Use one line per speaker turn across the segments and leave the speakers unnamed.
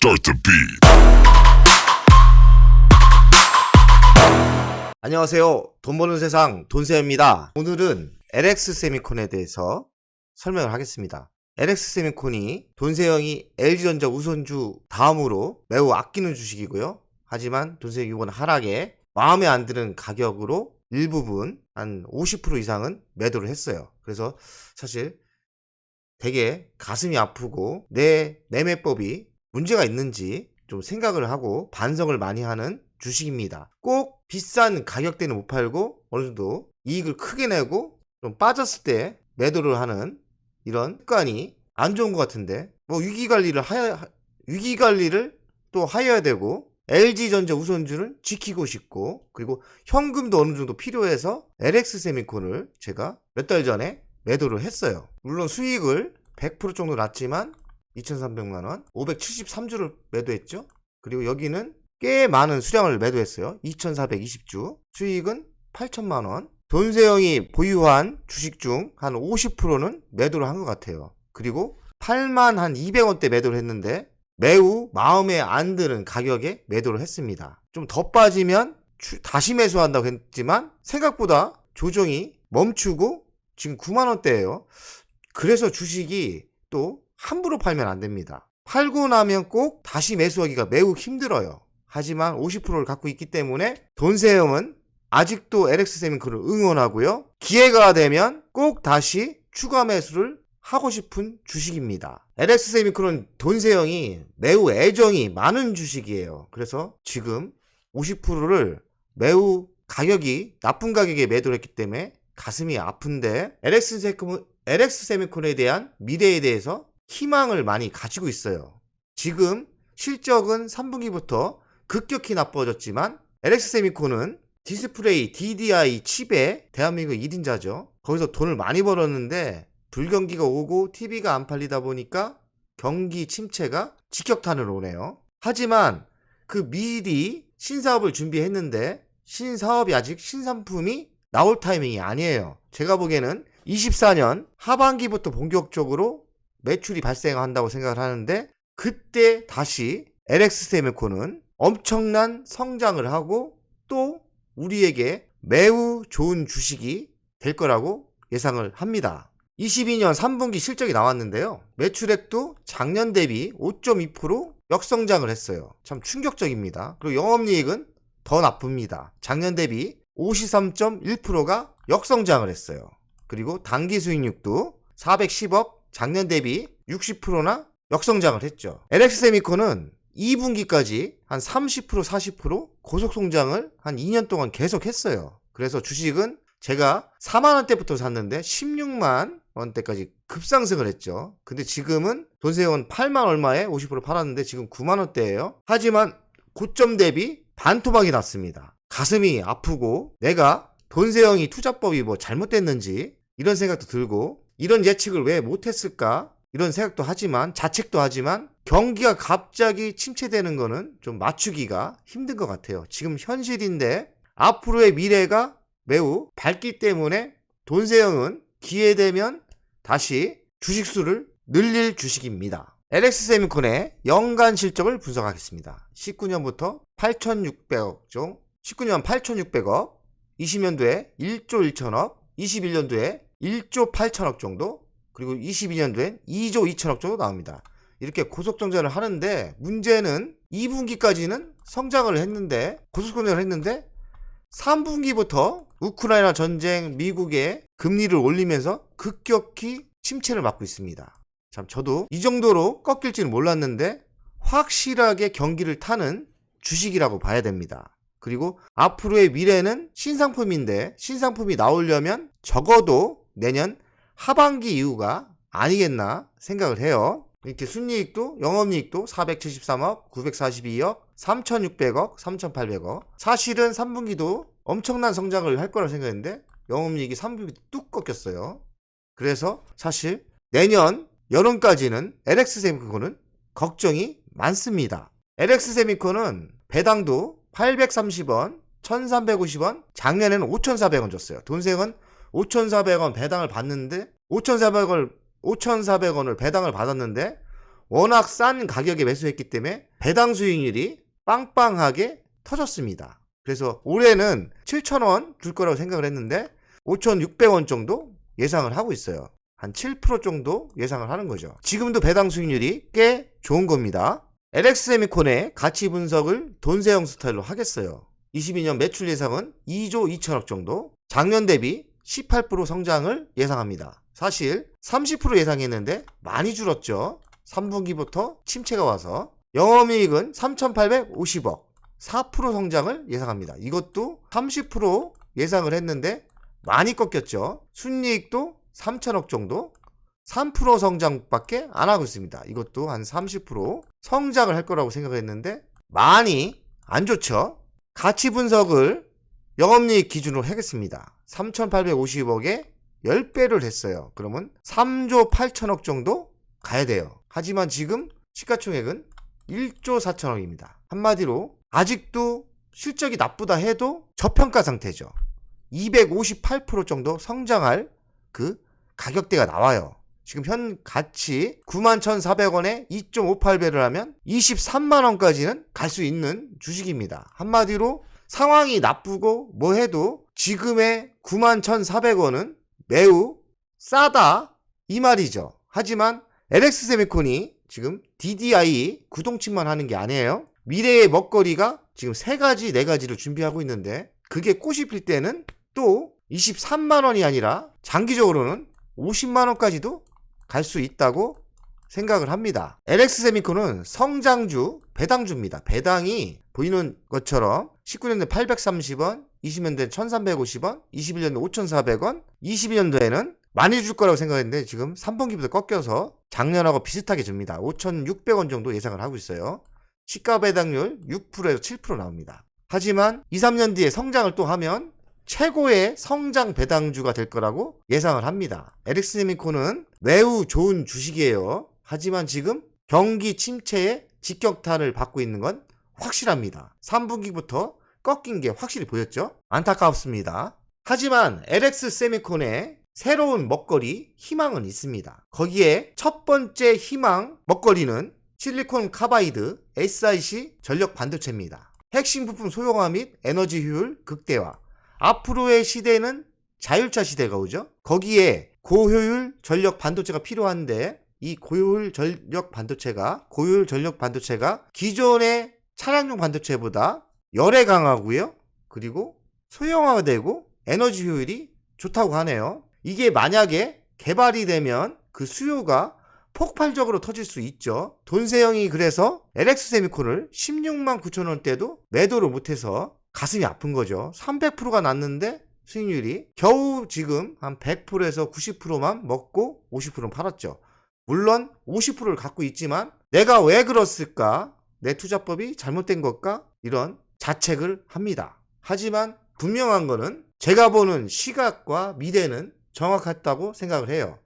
Start the beat.
안녕하세요. 돈 버는 세상 돈세입니다. 오늘은 LX 세미콘에 대해서 설명을 하겠습니다. LX 세미콘이 돈세형이 LG전자 우선주 다음으로 매우 아끼는 주식이고요. 하지만 돈세형이 이번 하락에 마음에 안 드는 가격으로 일부분 한 50% 이상은 매도를 했어요. 그래서 사실 되게 가슴이 아프고 내 매매법이 문제가 있는지 좀 생각을 하고 반성을 많이 하는 주식입니다. 꼭 비싼 가격대는 못 팔고 어느 정도 이익을 크게 내고 좀 빠졌을 때 매도를 하는 이런 습관이 안 좋은 것 같은데, 뭐 위기 관리를 또 하여야 되고 LG전자 우선주를 지키고 싶고, 그리고 현금도 어느 정도 필요해서 LX 세미콘을 제가 몇 달 전에 매도를 했어요. 물론 수익을 100% 정도 났지만 2,300만원 573주를 매도했죠. 그리고 여기는 꽤 많은 수량을 매도했어요. 2,420주, 수익은 8천만원. 돈세형이 보유한 주식 중 한 50%는 매도를 한 것 같아요. 그리고 8만 한 200원대 매도를 했는데 매우 마음에 안 드는 가격에 매도를 했습니다. 좀 더 빠지면 다시 매수한다고 했지만 생각보다 조정이 멈추고 지금 9만원대예요. 그래서 주식이 또 함부로 팔면 안 됩니다. 팔고 나면 꼭 다시 매수하기가 매우 힘들어요. 하지만 50%를 갖고 있기 때문에 돈세형은 아직도 LX 세미콘을 응원하고요. 기회가 되면 꼭 다시 추가 매수를 하고 싶은 주식입니다. LX 세미콘은 돈세형이 매우 애정이 많은 주식이에요. 그래서 지금 50%를 매우 가격이 나쁜 가격에 매도를 했기 때문에 가슴이 아픈데, LX 세미콘에 대한 미래에 대해서 희망을 많이 가지고 있어요. 지금 실적은 3분기부터 급격히 나빠졌지만 LX 세미콘은 디스플레이 DDI 칩에 대한민국 1인자죠. 거기서 돈을 많이 벌었는데 불경기가 오고 TV가 안 팔리다 보니까 경기 침체가 직격탄으로 오네요. 하지만 그 미리 신사업을 준비했는데 신사업이 아직 신상품이 나올 타이밍이 아니에요. 제가 보기에는 24년 하반기부터 본격적으로 매출이 발생한다고 생각을 하는데, 그때 다시 LX 세미콘은 엄청난 성장을 하고 또 우리에게 매우 좋은 주식이 될 거라고 예상을 합니다. 22년 3분기 실적이 나왔는데요. 매출액도 작년 대비 5.2% 역성장을 했어요. 참 충격적입니다. 그리고 영업이익은 더 나쁩니다. 작년 대비 53.1%가 역성장을 했어요. 그리고 당기수익률도 410억, 작년 대비 60%나 역성장을 했죠. LX 세미콘은 2분기까지 한 30% 40% 고속성장을 한 2년 동안 계속 했어요. 그래서 주식은 제가 4만원대부터 샀는데 16만원대까지 급상승을 했죠. 근데 지금은 돈세형은 8만 얼마에 50% 팔았는데 지금 9만원대예요. 하지만 고점 대비 반토막이 났습니다. 가슴이 아프고 내가 돈세형이 투자법이 뭐 잘못됐는지 이런 생각도 들고, 이런 예측을 왜 못했을까 이런 생각도 하지만, 자책도 하지만, 경기가 갑자기 침체되는 거는 좀 맞추기가 힘든 것 같아요. 지금 현실인데 앞으로의 미래가 매우 밝기 때문에 돈세형은 기회되면 다시 주식수를 늘릴 주식입니다. LX 세미콘의 연간 실적을 분석하겠습니다. 19년부터 8,600억 중 19년 8,600억, 20년도에 1조 1천억, 21년도에 1조 8천억 정도, 그리고 22년도엔 2조 2천억 정도 나옵니다. 이렇게 고속성장을 하는데 문제는 2분기까지는 성장을 했는데, 고속성장을 했는데 3분기부터 우크라이나 전쟁, 미국의 금리를 올리면서 급격히 침체를 맞고 있습니다. 참, 저도 이 정도로 꺾일지는 몰랐는데 확실하게 경기를 타는 주식이라고 봐야 됩니다. 그리고 앞으로의 미래는 신상품인데, 신상품이 나오려면 적어도 내년 하반기 이후가 아니겠나 생각을 해요. 이렇게 순이익도 영업이익도 473억, 942억, 3,600억, 3,800억. 사실은 3분기도 엄청난 성장을 할 거라고 생각했는데 영업이익이 3분기 뚝 꺾였어요. 그래서 사실 내년 여름까지는 LX 세미콘은 걱정이 많습니다. LX 세미콘은 배당도 830원, 1350원, 작년에는 5400원 줬어요. 돈세형은 5400원 배당을 받는데 5400원을 배당을 받았는데 워낙 싼 가격에 매수했기 때문에 배당 수익률이 빵빵하게 터졌습니다. 그래서 올해는 7,000원 줄 거라고 생각을 했는데 5,600원 정도 예상을 하고 있어요. 한 7% 정도 예상을 하는 거죠. 지금도 배당 수익률이 꽤 좋은 겁니다. LX세미콘의 가치 분석을 돈세형 스타일로 하겠어요. 22년 매출 예상은 2조 2천억 정도, 작년 대비 18% 성장을 예상합니다. 사실 30% 예상했는데 많이 줄었죠. 3분기부터 침체가 와서. 영업이익은 3,850억, 4% 성장을 예상합니다. 이것도 30% 예상을 했는데 많이 꺾였죠. 순이익도 3천억 정도, 3% 성장밖에 안 하고 있습니다. 이것도 한 30% 성장을 할 거라고 생각했는데 많이 안 좋죠. 가치 분석을 영업이익 기준으로 하겠습니다. 3,850억에 10배를 했어요. 그러면 3조 8천억 정도 가야 돼요. 하지만 지금 시가총액은 1조 4천억입니다. 한마디로 아직도 실적이 나쁘다 해도 저평가 상태죠. 258% 정도 성장할 그 가격대가 나와요. 지금 현 가치 91,400원에 2.58배를 하면 23만원까지는 갈 수 있는 주식입니다. 한마디로 상황이 나쁘고 뭐 해도 지금의 91,400원은 매우 싸다 이 말이죠. 하지만 LX세미콘이 지금 DDI 구동침만 하는 게 아니에요. 미래의 먹거리가 지금 3가지 4가지를 준비하고 있는데 그게 꽃이 필 때는 또 23만원이 아니라 장기적으로는 50만원까지도 갈 수 있다고 생각을 합니다. LX세미콘은 성장주, 배당주입니다. 배당이 보이는 것처럼 19년도에 830원, 20년도에 1350원, 21년도에 5400원, 22년도에는 많이 줄 거라고 생각했는데 지금 3분기부터 꺾여서 작년하고 비슷하게 줍니다. 5,600원 정도 예상을 하고 있어요. 시가 배당률 6%에서 7% 나옵니다. 하지만 2, 3년 뒤에 성장을 또 하면 최고의 성장 배당주가 될 거라고 예상을 합니다. LX세미콘은 매우 좋은 주식이에요. 하지만 지금 경기 침체에 직격탄을 받고 있는 건 확실합니다. 3분기부터 꺾인 게 확실히 보였죠? 안타깝습니다. 하지만 LX세미콘의 새로운 먹거리 희망은 있습니다. 거기에 첫 번째 희망 먹거리는 실리콘 카바이드 SiC 전력 반도체입니다. 핵심 부품 소형화 및 에너지 효율 극대화. 앞으로의 시대는 자율차 시대가 오죠. 거기에 고효율 전력 반도체가 필요한데 이 고효율 전력 반도체가 기존의 차량용 반도체보다 열에 강하고요. 그리고 소형화가 되고 에너지 효율이 좋다고 하네요. 이게 만약에 개발이 되면 그 수요가 폭발적으로 터질 수 있죠. 돈세형이 그래서 LX세미콘을 16만 9천원대도 매도를 못해서 가슴이 아픈 거죠. 300%가 났는데 수익률이 겨우 지금 한 100%에서 90%만 먹고 50%는 팔았죠. 물론 50%를 갖고 있지만 내가 왜 그랬을까? 내 투자법이 잘못된 걸까? 이런 자책을 합니다. 하지만 분명한 거는 제가 보는 시각과 미래는 정확했다고 생각을 해요.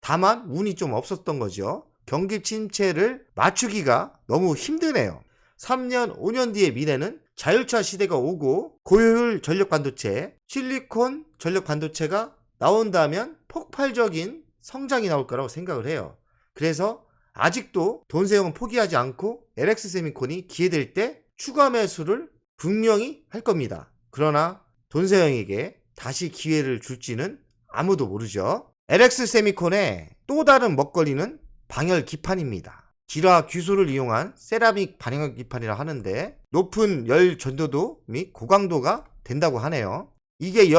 다만 운이 좀 없었던 거죠. 경기 침체를 맞추기가 너무 힘드네요. 3년, 5년 뒤의 미래는 자율차 시대가 오고 고효율 전력 반도체, 실리콘 전력 반도체가 나온다면 폭발적인 성장이 나올 거라고 생각을 해요. 그래서 아직도 돈세형은 포기하지 않고 LX세미콘이 기회될 때 추가 매수를 분명히 할 겁니다. 그러나 돈세형에게 다시 기회를 줄지는 아무도 모르죠. LX세미콘의 또 다른 먹거리는 방열 기판입니다. 지라 규소를 이용한 세라믹 방열 기판이라 하는데 높은 열 전도도 및 고강도가 된다고 하네요. 이게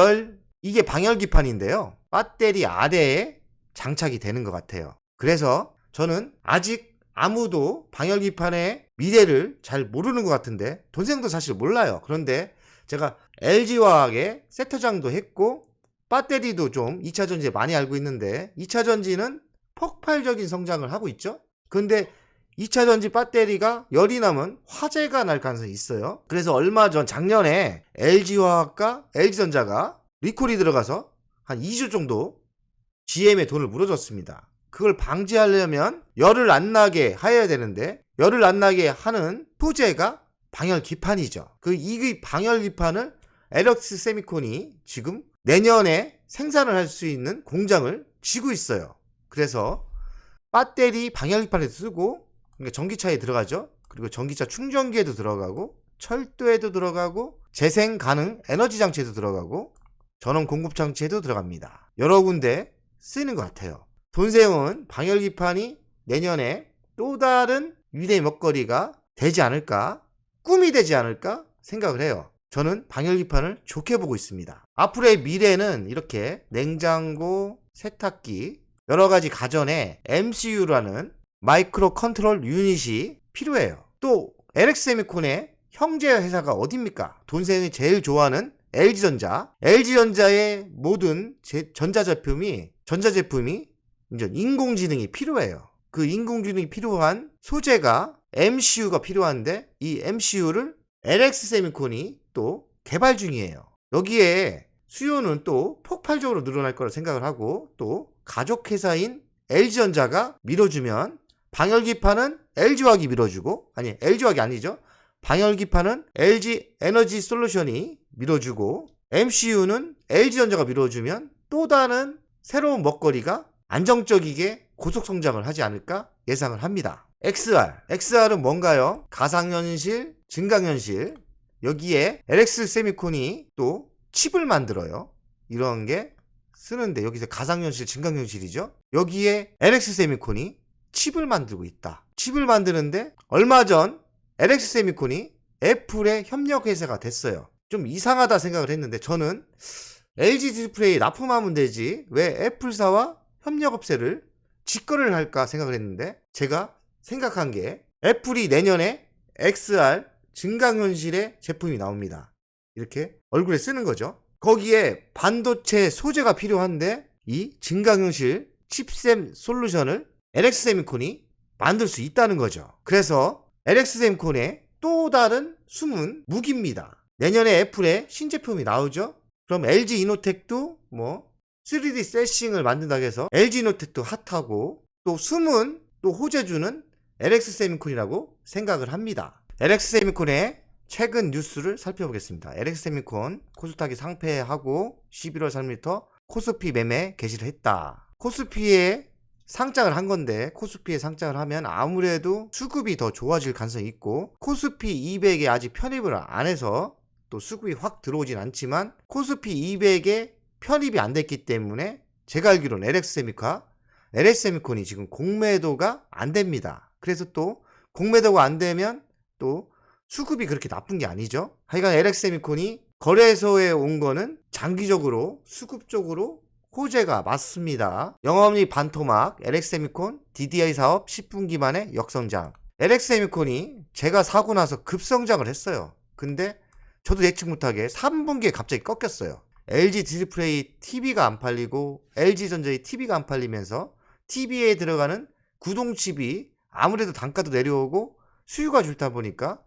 방열 기판인데요. 배터리 아래에 장착이 되는 것 같아요. 그래서 저는 아직 아무도 방열 기판의 미래를 잘 모르는 것 같은데 돈생도 사실 몰라요. 그런데 제가 LG화학의 세터장도 했고 배터리도 좀 2차전지에 많이 알고 있는데 2차전지는 폭발적인 성장을 하고 있죠. 근데 2차전지 배터리가 열이 나면 화재가 날 가능성이 있어요. 그래서 얼마 전 작년에 LG화학과 LG전자가 리콜이 들어가서 한 2조 정도 GM에 돈을 물어줬습니다. 그걸 방지하려면 열을 안 나게 해야 되는데 열을 안 나게 하는 소재가 방열 기판이죠. 이 방열 기판을 LX세미콘이 지금 내년에 생산을 할 수 있는 공장을 지고 있어요. 그래서 배터리 방열기판에도 쓰고, 그러니까 전기차에 들어가죠. 그리고 전기차 충전기에도 들어가고, 철도에도 들어가고, 재생 가능 에너지 장치에도 들어가고, 전원 공급 장치에도 들어갑니다. 여러 군데 쓰이는 것 같아요. 돈세용은 방열기판이 내년에 또 다른 위대의 먹거리가 되지 않을까, 꿈이 되지 않을까 생각을 해요. 저는 방열기판을 좋게 보고 있습니다. 앞으로의 미래는 이렇게 냉장고, 세탁기, 여러가지 가전에 MCU라는 마이크로 컨트롤 유닛이 필요해요. 또 LX세미콘의 형제 회사가 어딥니까? 돈세용이 제일 좋아하는 LG전자. LG전자의 모든 전자제품이 이제 인공지능이 필요해요. 그 인공지능이 필요한 소재가 MCU가 필요한데, 이 MCU를 LX세미콘이 또 개발 중이에요. 여기에 수요는 또 폭발적으로 늘어날 거라 생각을 하고, 또 가족회사인 LG전자가 밀어주면 방열기판은 LG화학이 밀어주고, 아니 LG화학이 아니죠. 방열기판은 LG 에너지 솔루션이 밀어주고, MCU는 LG전자가 밀어주면 또 다른 새로운 먹거리가 안정적이게 고속성장을 하지 않을까 예상을 합니다. XR은 뭔가요? 가상현실, 증강현실. 여기에 LX세미콘이 또 칩을 만들어요. 이런 게 쓰는데, 여기서 가상현실, 증강현실이죠. 여기에 LX세미콘이 칩을 만들고 있다. 칩을 만드는데 얼마 전 LX세미콘이 애플의 협력회사가 됐어요. 좀 이상하다 생각을 했는데, 저는 LG 디스플레이 납품하면 되지 왜 애플사와 협력업체를 직거래를 할까 생각을 했는데, 제가 생각한 게 애플이 내년에 XR 증강현실의 제품이 나옵니다. 이렇게 얼굴에 쓰는 거죠. 거기에 반도체 소재가 필요한데, 이 증강현실 칩셈 솔루션을 LX세미콘이 만들 수 있다는 거죠. 그래서 LX세미콘의 또 다른 숨은 무기입니다. 내년에 애플의 신제품이 나오죠. 그럼 LG 이노텍도 3D 세싱을 만든다고 해서 LG 이노텍도 핫하고, 또 숨은 또 호재주는 LX세미콘이라고 생각을 합니다. LX세미콘의 최근 뉴스를 살펴보겠습니다. LX세미콘 코스닥이 상패하고 11월 3일부터 코스피 매매 개시를 했다. 코스피에 상장을 한 건데, 코스피에 상장을 하면 아무래도 수급이 더 좋아질 가능성이 있고, 코스피 200에 아직 편입을 안 해서 또 수급이 확 들어오진 않지만, 코스피 200에 편입이 안 됐기 때문에 제가 알기로는 LX세미콘이 지금 공매도가 안 됩니다. 그래서 또 공매도가 안 되면 또 수급이 그렇게 나쁜 게 아니죠. 하여간 LX세미콘이 거래소에 온 거는 장기적으로 수급적으로 호재가 맞습니다. 영업이익 반토막, LX세미콘 DDI 사업 10분기 만에 역성장. LX세미콘이 제가 사고 나서 급성장을 했어요. 근데 저도 예측 못하게 3분기에 갑자기 꺾였어요. LG 디스플레이 TV가 안 팔리고 LG전자의 TV가 안 팔리면서 TV에 들어가는 구동칩이 아무래도 단가도 내려오고 수요가 줄다 보니까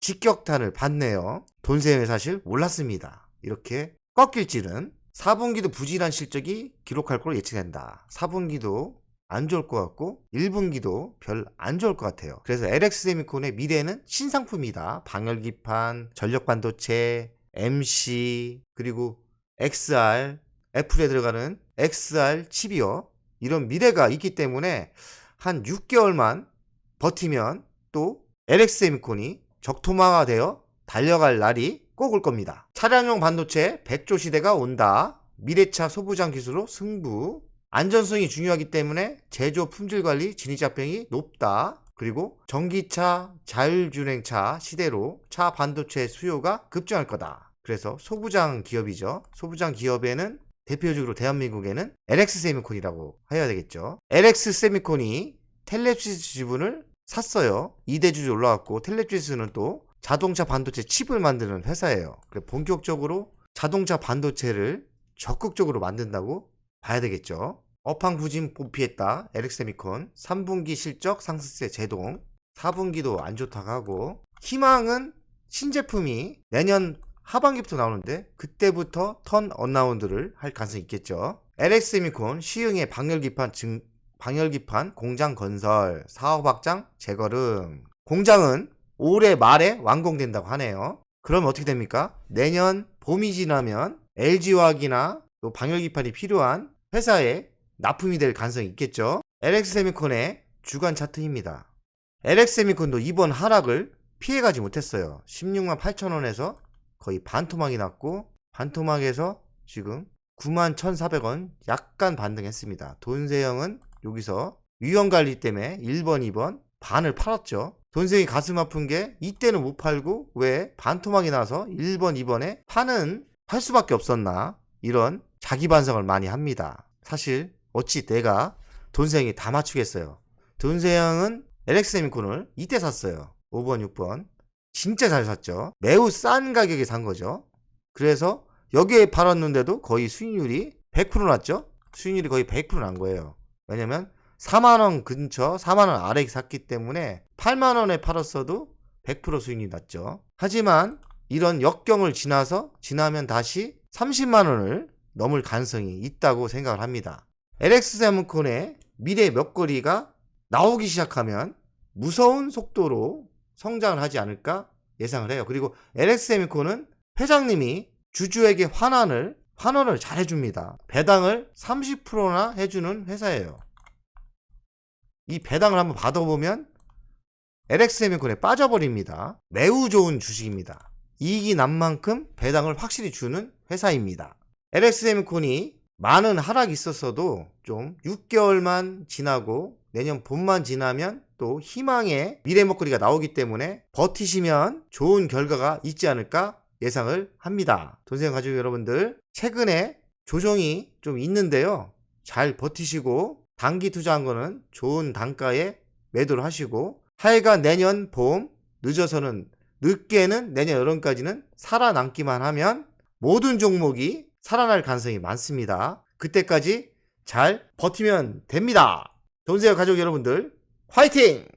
직격탄을 받네요. 돈세용이 사실 몰랐습니다. 이렇게 꺾일 줄은. 4분기도 부진한 실적이 기록할 걸로 예측된다. 4분기도 안 좋을 것 같고 1분기도 별 안 좋을 것 같아요. 그래서 LX세미콘의 미래는 신상품이다. 방열기판, 전력반도체, MC, 그리고 XR, 애플에 들어가는 XR 칩이요. 이런 미래가 있기 때문에 한 6개월만 버티면 또 LX세미콘이 적토마가 되어 달려갈 날이 꼭 올 겁니다. 차량용 반도체 100조 시대가 온다. 미래차 소부장 기술로 승부. 안전성이 중요하기 때문에 제조 품질 관리 진입자병이 높다. 그리고 전기차, 자율주행차 시대로 차 반도체 수요가 급증할 거다. 그래서 소부장 기업이죠. 소부장 기업에는 대표적으로 대한민국에는 LX세미콘이라고 해야 되겠죠. LX세미콘이 텔레시스 지분을 샀어요. 2대 주주 올라왔고, 텔레시스는 또 자동차 반도체 칩을 만드는 회사예요. 본격적으로 자동차 반도체를 적극적으로 만든다고 봐야 되겠죠. 업황부진 보피했다. LX세미콘 3분기 실적 상승세 제동, 4분기도 안 좋다고 하고, 희망은 신제품이 내년 하반기부터 나오는데 그때부터 턴 언라운드를 할 가능성이 있겠죠. LX세미콘 시흥의 방열기판 공장 건설, 사업 확장 재걸음. 공장은 올해 말에 완공된다고 하네요. 그럼 어떻게 됩니까? 내년 봄이 지나면 LG화학이나 또 방열기판이 필요한 회사에 납품이 될 가능성이 있겠죠. LX세미콘의 주간 차트입니다. LX세미콘도 이번 하락을 피해가지 못했어요. 16만 8천원에서 거의 반토막이 났고, 반토막에서 지금 9만 1,400원 약간 반등했습니다. 돈세형은 여기서 위험관리 때문에 1번, 2번 반을 팔았죠. 돈세형이 가슴 아픈 게 이때는 못 팔고 왜 반토막이 나서 1번, 2번에 팔 수밖에 없었나, 이런 자기 반성을 많이 합니다. 사실 어찌 내가 돈세형이 다 맞추겠어요. 돈세형은 LX세미콘을 이때 샀어요. 5번, 6번. 진짜 잘 샀죠. 매우 싼 가격에 산 거죠. 그래서 여기에 팔았는데도 거의 수익률이 100% 났죠. 수익률이 거의 100% 난 거예요. 왜냐면 4만원 근처, 4만원 아래에 샀기 때문에 8만원에 팔았어도 100% 수익률이 났죠. 하지만 이런 역경을 지나면 다시 30만원을 넘을 가능성이 있다고 생각을 합니다. LX세미콘의 미래 먹거리가 나오기 시작하면 무서운 속도로 성장을 하지 않을까 예상을 해요. 그리고 LX세미콘은 회장님이 주주에게 환원을 잘 해줍니다. 배당을 30%나 해주는 회사예요. 이 배당을 한번 받아보면 LX세미콘에 빠져버립니다. 매우 좋은 주식입니다. 이익이 난 만큼 배당을 확실히 주는 회사입니다. LX세미콘이 많은 하락이 있었어도 좀 6개월만 지나고 내년 봄만 지나면 또 희망의 미래 먹거리가 나오기 때문에 버티시면 좋은 결과가 있지 않을까 예상을 합니다. 돈세형 가족 여러분들, 최근에 조정이 좀 있는데요. 잘 버티시고 단기 투자한 거는 좋은 단가에 매도를 하시고, 하여간 내년 봄, 늦게는 내년 여름까지는 살아남기만 하면 모든 종목이 살아날 가능성이 많습니다. 그때까지 잘 버티면 됩니다. 돈세형 가족 여러분들, 화이팅!